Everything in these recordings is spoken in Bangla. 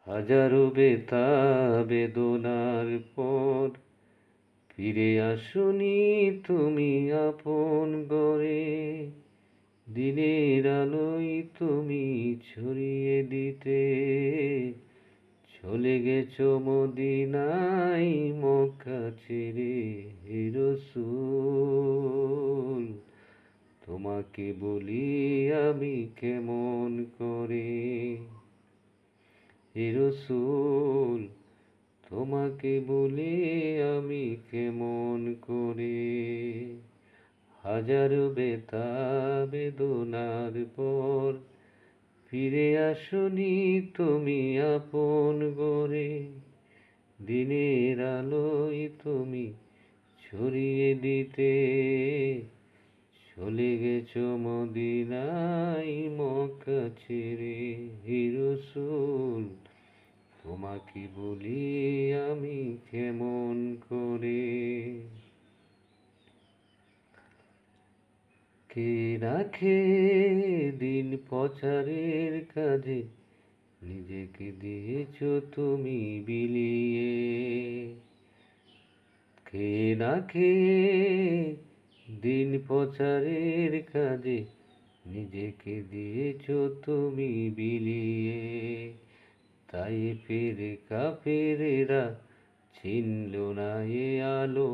হাজারো ব্যথা বেদনার পর ফিরে আসনি তুমি আপন গড়ে। দিনের আলোয় তুমি ছড়িয়ে দিতে চলে গেছো মদিনায় মক্কা ছেড়ে। হে রাসূল তোমাকে বলি আমি কেমন করে। হে রাসূল তোমাকে বলি আমি কেমন করে। হাজারো ব্যথা বেদনার পর ফিরে আসনি তুমি আপন গড়ে। দিনের আলোয় তুমি ছড়িয়ে দিতে চলে গেছো মদিনায় মক্কা ছেড়ে। হে রাসূল তোমাকে বলি আমি কেমন করে। কে রাখে দিন প্রচারের কাজে নিজেকে দিয়েছো তুমি বিলিয়ে। কে রাখে দিন প্রচারের কাজে নিজেকে দিয়েছো তুমি বিলিয়ে। তায়েফের কাফেরেরা চিনল না এ আলো,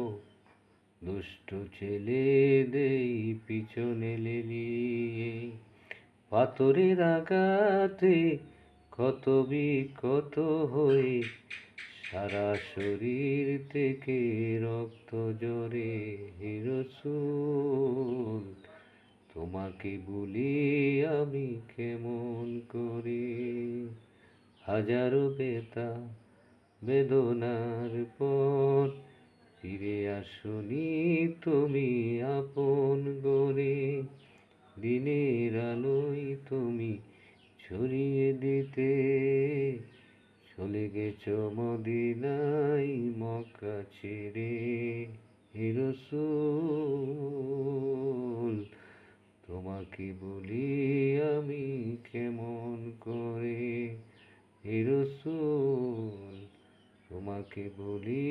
দুষ্ট ছেলেদের পিছনে লেলিয়ে। পাথরের আঘাতে ক্ষত বিক্ষত হয়ে সারা শরীর থেকে রক্ত ঝরে। হে রাসূল তোমাকে বলি আমি কেমন করে। হাজারো ব্যথা বেদনার পর ফিরে আসনি তুমি আপন গড়ে। দিনের আলোয় তুমি ছড়িয়ে দিতে চলে গেছো মদিনায় মক্কা ছেড়ে। হে রাসূল তোমাকে বলি আমি কেমন করে। হে রাসূল তোমাকে বলি